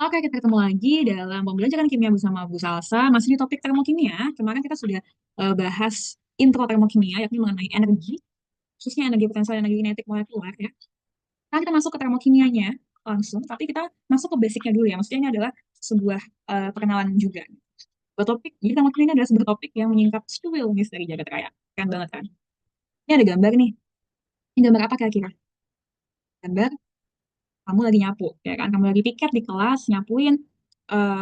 Oke, kita ketemu lagi dalam pembelajaran kimia bersama Bu Salsa. Masih di topik termokimia. Kemarin kita sudah bahas intro termokimia, yakni mengenai energi, khususnya energi potensial, energi kinetik molekuler ya. Sekarang kita masuk ke termokimianya langsung, tapi kita masuk ke basicnya dulu ya. Maksudnya ini adalah sebuah perkenalan juga. Sebuah topik, jadi termokimia ini adalah sebuah topik yang menyingkap secuil misteri jagat raya. Keren banget kan? Ini ada gambar nih. Ini gambar apa kira-kira? Gambar kamu lagi nyapu, ya kan? Kamu lagi piket di kelas, nyapuin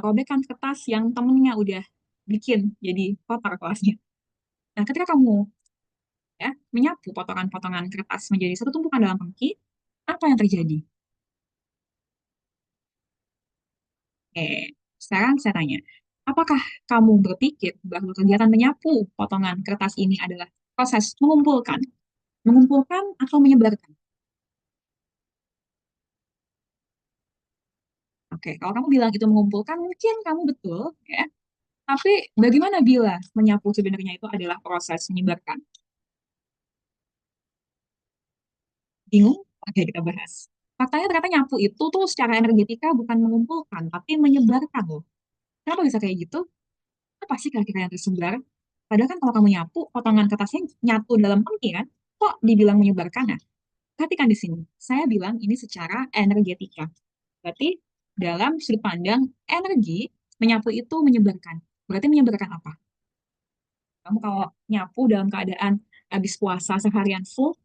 robekan kertas yang temennya udah bikin jadi kotor kelasnya. Nah, ketika kamu ya menyapu potongan-potongan kertas menjadi satu tumpukan dalam pengki, apa yang terjadi? Sekarang saya tanya, apakah kamu berpikir bahwa kegiatan menyapu potongan kertas ini adalah proses mengumpulkan atau menyebarkan? Oke, kalau kamu bilang itu mengumpulkan, mungkin kamu betul, ya. Tapi bagaimana bila menyapu sebenarnya itu adalah proses menyebarkan? Bingung? Oke, kita bahas. Faktanya ternyata nyapu itu tuh secara energetika bukan mengumpulkan, tapi menyebarkan loh. Kenapa bisa kayak gitu? Apa sih kira-kira yang tersebar? Padahal kan kalau kamu nyapu, potongan kertasnya nyatu dalam pengki kan? Kok dibilang menyebarkan? Nah, perhatikan di sini. Saya bilang ini secara energetika. Berarti dalam sudut pandang energi, menyapu itu menyebarkan. Berarti menyebarkan apa? Kamu kalau nyapu dalam keadaan habis puasa seharian full,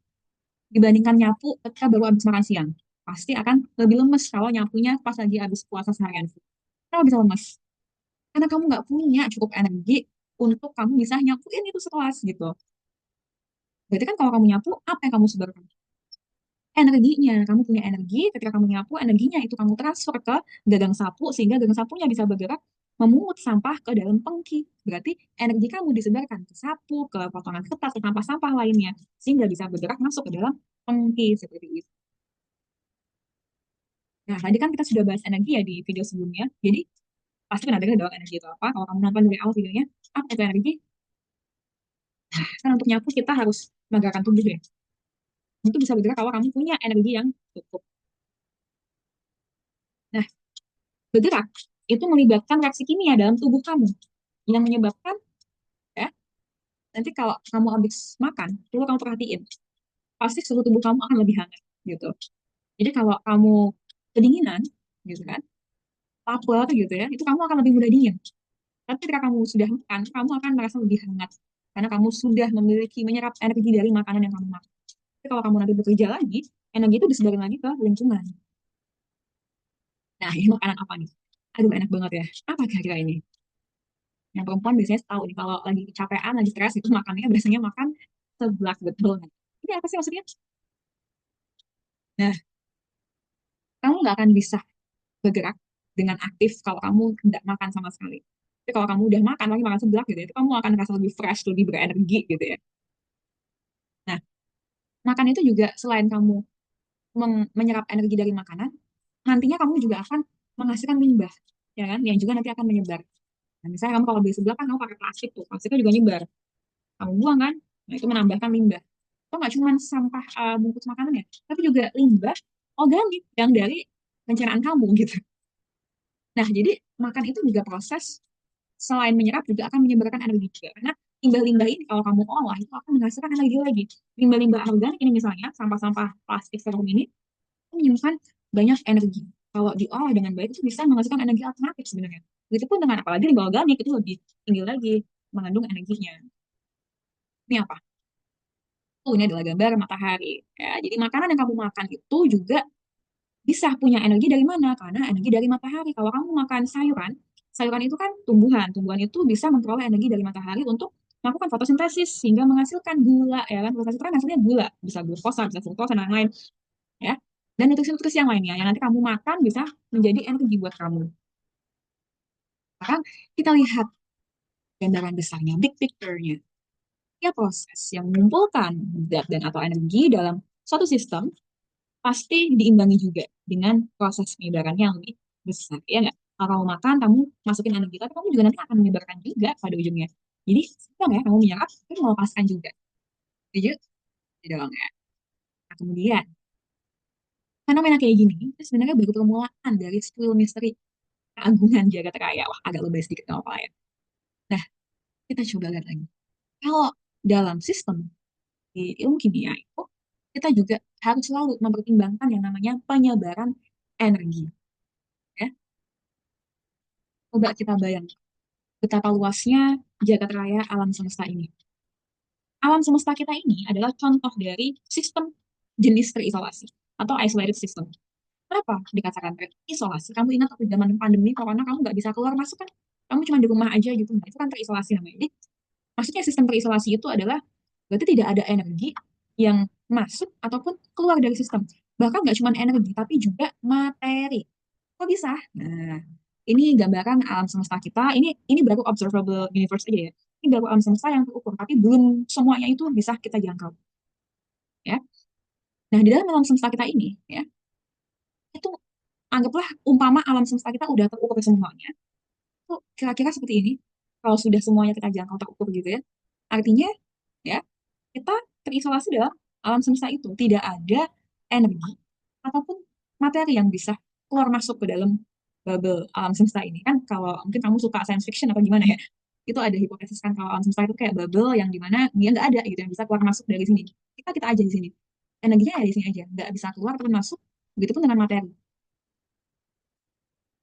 dibandingkan nyapu ketika baru habis makan siang. Pasti akan lebih lemes kalau nyapunya pas lagi habis puasa seharian full. Kenapa bisa lemes? Karena kamu nggak punya cukup energi untuk kamu bisa nyapuin itu sekelas gitu. Berarti kan kalau kamu nyapu, apa yang kamu sebarkan? Energinya. Kamu punya energi, ketika kamu nyapu, energinya itu kamu transfer ke gagang sapu, sehingga gagang sapunya bisa bergerak memungut sampah ke dalam pengki. Berarti energi kamu disebarkan ke sapu, ke potongan kertas, ke sampah-sampah lainnya, sehingga bisa bergerak masuk ke dalam pengki seperti itu. Nah, tadi kan kita sudah bahas energi ya di video sebelumnya. Jadi, pasti pernah dengar dong energi itu apa. Kalau kamu nonton dari awal videonya, apa itu energi? Kan untuk nyapu kita harus menggerakkan tubuh ya. Itu bisa bergerak kalau kamu punya energi yang cukup. Nah, bergerak itu melibatkan reaksi kimia dalam tubuh kamu yang menyebabkan ya nanti kalau kamu habis makan, coba kamu perhatiin, pasti suhu tubuh kamu akan lebih hangat gitu. Jadi kalau kamu kedinginan gitu kan, lapar gitu ya, itu kamu akan lebih mudah dingin. Tapi ketika kamu sudah makan, kamu akan merasa lebih hangat karena kamu sudah memiliki menyerap energi dari makanan yang kamu makan. Tapi kalau kamu nanti bekerja lagi, energi itu disebarin lagi ke lingkungan. Nah, ini makanan apa nih? Aduh, enak banget ya. Apa kira-kira ini? Yang perempuan biasanya tahu nih, kalau lagi kecapean, lagi stres, itu makannya biasanya makan seblak betul. Nah, ini apa sih maksudnya? Nah, kamu nggak akan bisa bergerak dengan aktif kalau kamu tidak makan sama sekali. Tapi kalau kamu udah makan, lagi makan seblak gitu ya, itu kamu akan merasa lebih fresh, lebih berenergi gitu ya. Nah, makan itu juga selain kamu menyerap energi dari makanan, nantinya kamu juga akan menghasilkan limbah, ya kan? Yang juga nanti akan menyebar. Nah, misalnya kamu kalau beli seblak kan kamu pakai plastik tuh, plastiknya juga nyebar. Kamu buang kan? Nah, itu menambahkan limbah. Itu nggak cuma sampah bungkus makanan ya, tapi juga limbah organik yang dari pencernaan kamu gitu. Nah, jadi makan itu juga proses selain menyerap juga akan menyebarkan energi juga. Karena limbah-limbah ini kalau kamu olah itu akan menghasilkan energi lagi. Limbah-limbah organik ini misalnya sampah-sampah plastik styrofoam ini itu menyimpan banyak energi. Kalau diolah dengan baik itu bisa menghasilkan energi alternatif sebenarnya. Begitupun dengan apalagi limbah organik itu lebih tinggi lagi mengandung energinya. Ini apa? Oh, ini adalah gambar matahari. Ya, jadi makanan yang kamu makan itu juga bisa punya energi dari mana? Karena energi dari matahari. Kalau kamu makan sayuran, sayuran itu kan tumbuhan. Tumbuhan itu bisa memperoleh energi dari matahari untuk melakukan fotosintesis sehingga menghasilkan gula, ya kan? Fotosintesis itu kan hasilnya gula, bisa glukosa, bisa fruktosa dan lain-lain, ya. Dan nutrisi-nutrisi yang lainnya yang nanti kamu makan bisa menjadi energi buat kamu. Sekarang kita lihat gambaran besarnya, big picture-nya. Ya, proses yang mengumpulkan zat dan atau energi dalam suatu sistem pasti diimbangi juga dengan proses penyebarannya yang lebih besar. Ya nggak? Kalau kamu makan, kamu masukin energi, tapi kamu juga nanti akan menyebarkan juga pada ujungnya. Jadi, sama ya, kamu menyerap, tapi melepaskan juga. Setuju? Tidak dong ya. Nah, kemudian, fenomena kayak gini, itu sebenarnya baru permulaan dari spill misteri. keagungan jagat raya. Wah, agak lebih sedikit nggak apa-apa ya. Nah, kita coba lihat lagi. Kalau dalam sistem di ilmu kimia itu, kita juga harus selalu mempertimbangkan yang namanya penyebaran energi. Ya, coba kita bayangkan betapa luasnya jagat raya alam semesta ini. Alam semesta kita ini adalah contoh dari sistem jenis terisolasi atau isolated system. Kenapa dikatakan terisolasi? Kamu ingat waktu zaman pandemi corona kamu nggak bisa keluar masuk kan? Kamu cuma di rumah aja gitu. Nah, itu kan terisolasi namanya. Jadi, maksudnya sistem terisolasi itu adalah berarti tidak ada energi yang masuk ataupun keluar dari sistem. Bahkan nggak cuma energi, tapi juga materi. Kok bisa? Nah, ini gambaran alam semesta kita. Ini baru observable universe aja ya. Ini baru alam semesta yang terukur, tapi belum semuanya itu bisa kita jangkau. Ya. Nah, di dalam alam semesta kita ini, ya, itu anggaplah umpama alam semesta kita udah terukur semuanya. Itu kira-kira seperti ini. Kalau sudah semuanya kita jangkau terukur gitu ya. Artinya, ya, kita terisolasi dalam alam semesta itu. Tidak ada energi ataupun materi yang bisa keluar masuk ke dalam bubble alam semesta ini. Kan kalau mungkin kamu suka science fiction atau gimana ya, itu ada hipotesis kan kalau alam semesta itu kayak bubble yang dimana dia nggak ada gitu yang bisa keluar masuk dari sini. Kita aja di sini. Energinya ada di sini aja, nggak bisa keluar ataupun masuk. Begitupun dengan materi.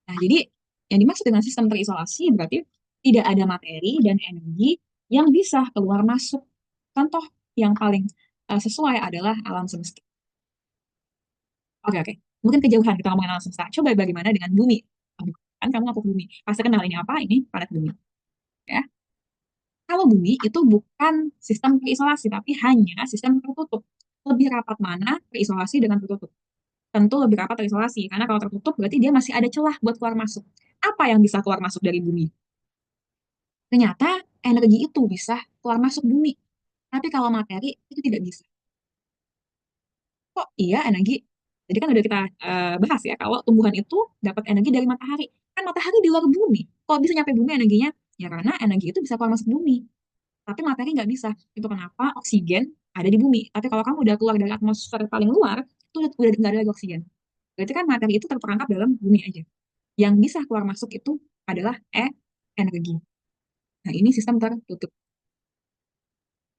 Nah, jadi yang dimaksud dengan sistem terisolasi berarti tidak ada materi dan energi yang bisa keluar masuk. Contoh yang paling sesuai adalah alam semesta. Oke, oke. Mungkin kejauhan kita ngomongin alam semesta. Coba bagaimana dengan bumi? Kan kamu ngaku bumi. Pasti kenal ini apa? Ini planet bumi. Ya. Kalau bumi itu bukan sistem terisolasi, tapi hanya sistem tertutup. Lebih rapat mana terisolasi dengan tertutup? Tentu lebih rapat terisolasi, karena kalau tertutup berarti dia masih ada celah buat keluar masuk. Apa yang bisa keluar masuk dari bumi? Ternyata energi itu bisa keluar masuk bumi. Tapi kalau materi itu tidak bisa. Kok iya energi? Jadi kan udah kita bahas ya, kalau tumbuhan itu dapat energi dari matahari. Kan matahari di luar bumi. Kok bisa nyampe bumi energinya? Ya karena energi itu bisa keluar masuk bumi. Tapi materi nggak bisa. Itu kenapa oksigen ada di bumi. Tapi kalau kamu udah keluar dari atmosfer paling luar, itu udah nggak ada lagi oksigen. Berarti kan materi itu terperangkap dalam bumi aja. Yang bisa keluar masuk itu adalah energi. Nah, ini sistem tertutup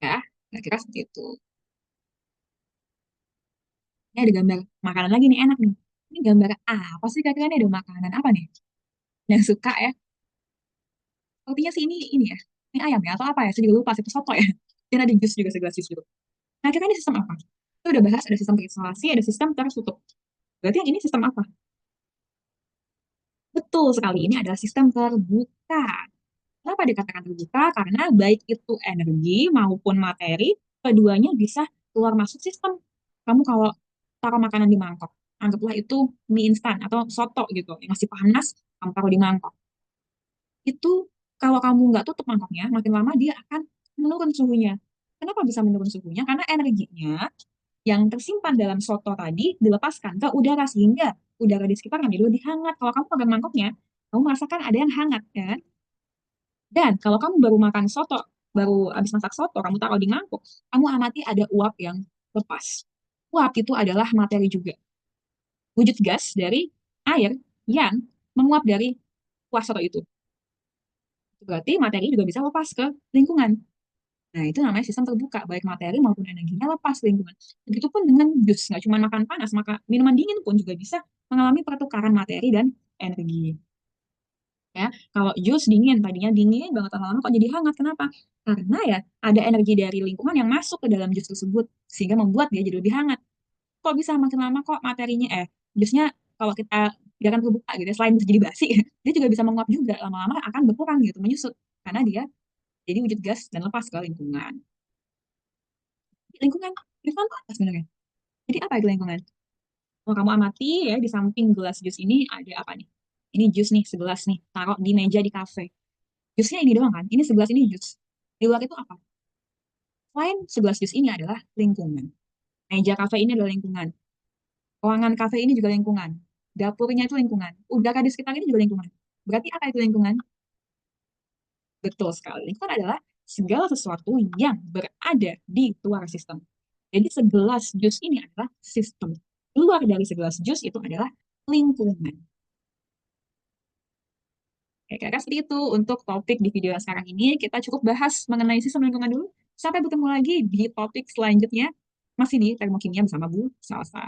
ya. Kira-kira seperti itu. Ini ada gambar makanan lagi nih, enak nih. Ini gambar apa sih kira-kira ini ada makanan apa nih? Yang suka ya. Sepertinya sih ini ya. Ini ayam ya atau apa ya? Saya juga lupa, itu soto ya. Dan ada jus juga, segelas jus gitu. Nah, kira-kira ini sistem apa? Kita udah bahas ada sistem terisolasi, ada sistem tertutup. Berarti yang ini sistem apa? Betul sekali, ini adalah sistem terbuka. Kenapa dikatakan terbuka? Karena baik itu energi maupun materi, keduanya bisa keluar masuk sistem. Kamu kalau taruh makanan di mangkok, anggaplah itu mie instan atau soto gitu, yang masih panas, kamu taruh di mangkok. Itu kalau kamu nggak tutup mangkoknya, makin lama dia akan menurun suhunya. Kenapa bisa menurun suhunya? Karena energinya yang tersimpan dalam soto tadi dilepaskan ke udara sehingga udara di sekitarnya jadi lebih hangat. Kalau kamu pegang mangkoknya, kamu merasakan ada yang hangat, ya kan? Dan kalau kamu baru makan soto, baru habis masak soto, kamu taruh di mangkuk, kamu amati ada uap yang lepas. Uap itu adalah materi juga. Wujud gas dari air yang menguap dari kuah soto itu. Berarti materi juga bisa lepas ke lingkungan. Nah, itu namanya sistem terbuka, baik materi maupun energinya lepas ke lingkungan. Begitupun dengan jus, nggak cuma makan panas, maka minuman dingin pun juga bisa mengalami pertukaran materi dan energi. Ya, kalau jus dingin, tadinya dingin banget lama-lama kok jadi hangat. Kenapa? Karena ya ada energi dari lingkungan yang masuk ke dalam jus tersebut sehingga membuat dia jadi lebih hangat. Kok bisa makin lama kok materinya jusnya kalau kita biarkan terbuka gitu ya, selain bisa jadi basi, dia juga bisa menguap juga lama-lama akan berkurang gitu, menyusut karena dia jadi wujud gas dan lepas ke lingkungan. Lingkungan, lingkungan itu apa sebenarnya? Jadi apa itu lingkungan? Kalau kamu amati ya di samping gelas jus ini ada apa nih? Ini jus nih, segelas nih, taruh di meja di kafe. Jusnya ini doang kan? Ini segelas ini jus. Di luar itu apa? Selain segelas jus ini adalah lingkungan. Meja kafe ini adalah lingkungan. Ruangan kafe ini juga lingkungan. Dapurnya itu lingkungan. Udara di sekitar ini juga lingkungan. Berarti apa itu lingkungan? Betul sekali. Lingkungan adalah segala sesuatu yang berada di luar sistem. Jadi segelas jus ini adalah sistem. Keluar dari segelas jus itu adalah lingkungan. Oke, kira-kira seperti itu untuk topik di video yang sekarang ini. Kita cukup bahas mengenai sistem lingkungan dulu. Sampai bertemu lagi di topik selanjutnya. Masih di Termokimia bersama Bu Salsa.